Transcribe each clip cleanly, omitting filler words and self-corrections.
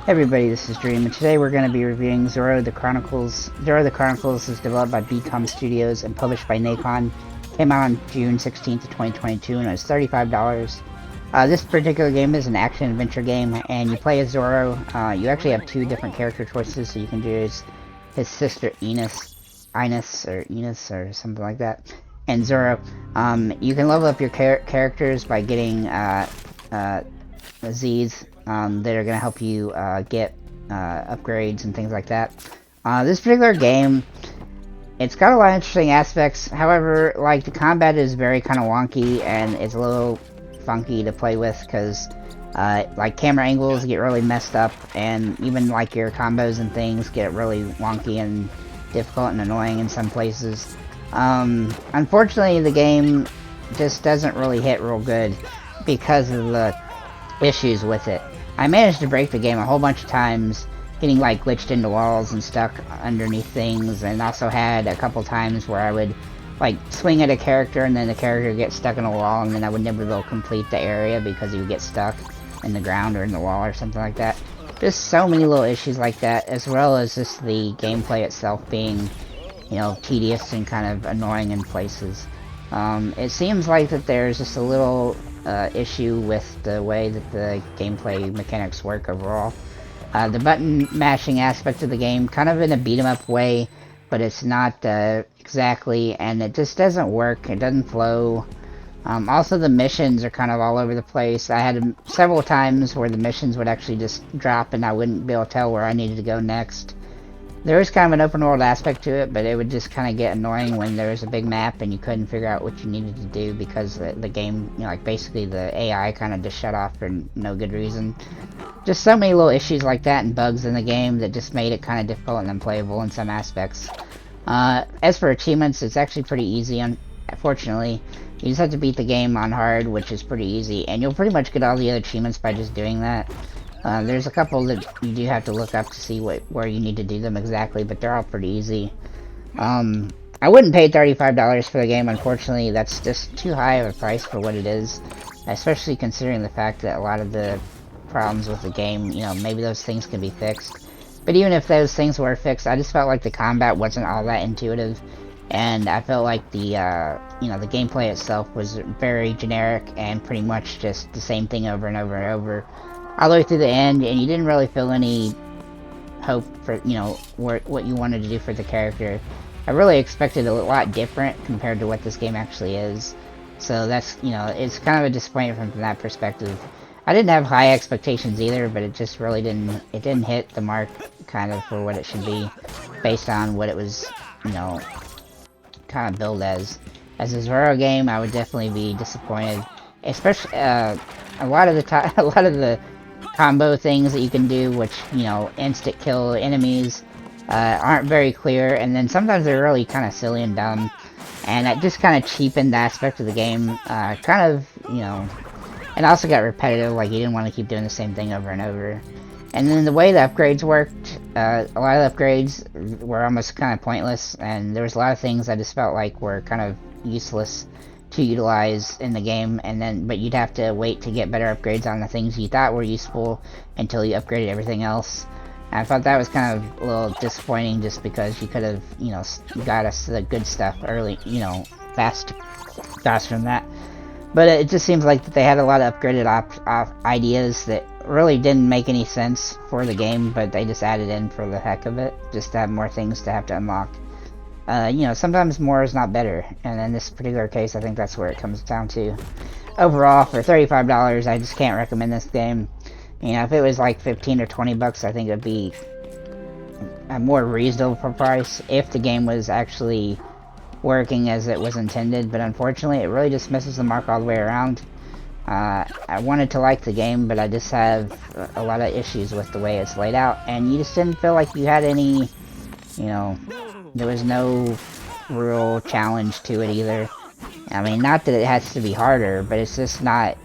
Hey everybody, this is Dream, and today we're going to be reviewing Zorro the Chronicles. Zorro the Chronicles is developed by BCom Studios and published by Nacon. Came out on June 16th of 2022 and it was $35. This particular game is an action-adventure game, and you play as Zorro. You actually have two different character choices, so you can do his sister Enos, or something like that, and Zorro. You can level up your characters by getting Z's that are going to help you get upgrades and things like that. This particular game, it's got a lot of interesting aspects. However, like, the combat is very kind of wonky and it's a little funky to play with because like, camera angles get really messed up, and even like your combos and things get really wonky and difficult and annoying in some places. Unfortunately, the game just doesn't really hit real good because of the issues with it. I managed to break the game a whole bunch of times, getting like glitched into walls and stuck underneath things, and also had a couple times where I would like swing at a character and then the character would get stuck in a wall, and then I would never be able to complete the area because he would get stuck in the ground or in the wall or something like that. Just so many little issues like that, as well as just the gameplay itself being, you know, tedious and kind of annoying in places. It seems like that there's just a little issue with the way that the gameplay mechanics work overall. The button mashing aspect of the game, kind of in a beat 'em up way, but it's not exactly, and it just doesn't work. It doesn't flow. Also, the missions are kind of all over the place. I had several times where the missions would actually just drop and I wouldn't be able to tell where I needed to go next. There was kind of an open world aspect to it, but it would just kind of get annoying when there was a big map and you couldn't figure out what you needed to do because the game, you know, like basically the AI kind of just shut off for no good reason. Just so many little issues like that and bugs in the game that just made it kind of difficult and unplayable in some aspects. As for achievements, it's actually pretty easy, unfortunately. You just have to beat the game on hard, which is pretty easy, and you'll pretty much get all the other achievements by just doing that. There's a couple that you do have to look up to see where you need to do them exactly, but they're all pretty easy. I wouldn't pay $35 for the game, unfortunately. That's just too high of a price for what it is, especially considering the fact that a lot of the problems with the game, you know, maybe those things can be fixed. But even if those things were fixed, I just felt like the combat wasn't all that intuitive, and I felt like the, you know, the gameplay itself was very generic and pretty much just the same thing over and over and over, all the way through the end, and you didn't really feel any hope for, you know, what you wanted to do for the character. I really expected a lot different compared to what this game actually is, so that's, you know, it's kind of a disappointment from that perspective. I didn't have high expectations either, but it just really didn't hit the mark kind of for what it should be, based on what it was, you know, kind of billed as. As a Zorro game, I would definitely be disappointed, especially a lot of the combo things that you can do, which, you know, instant kill enemies, aren't very clear, and then sometimes they're really kind of silly and dumb, and that just kind of cheapened the aspect of the game, kind of, you know, and also got repetitive, like you didn't want to keep doing the same thing over and over. And then the way the upgrades worked, a lot of the upgrades were almost kind of pointless, and there was a lot of things I just felt like were kind of useless to utilize in the game, and then but you'd have to wait to get better upgrades on the things you thought were useful until you upgraded everything else. And I thought that was kind of a little disappointing, just because you could have, you know, got us the good stuff early, you know, faster than that. But it just seems like that they had a lot of upgraded ideas that really didn't make any sense for the game, but they just added in for the heck of it, just to have more things to have to unlock. You know, sometimes more is not better, and in this particular case, I think that's where it comes down to. Overall, for $35, I just can't recommend this game. You know, if it was like 15 or 20 bucks, I think it'd be a more reasonable price if the game was actually working as it was intended, but unfortunately, it really just misses the mark all the way around. I wanted to like the game, but I just have a lot of issues with the way it's laid out, and you just didn't feel like you had any, you know, there was no real challenge to it either. I mean, not that it has to be harder, but it's just not,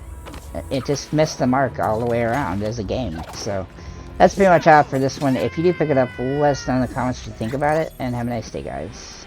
it just missed the mark all the way around as a game. So that's pretty much all for this one. If you do pick it up, let us know in the comments what you think about it, and have a nice day, guys.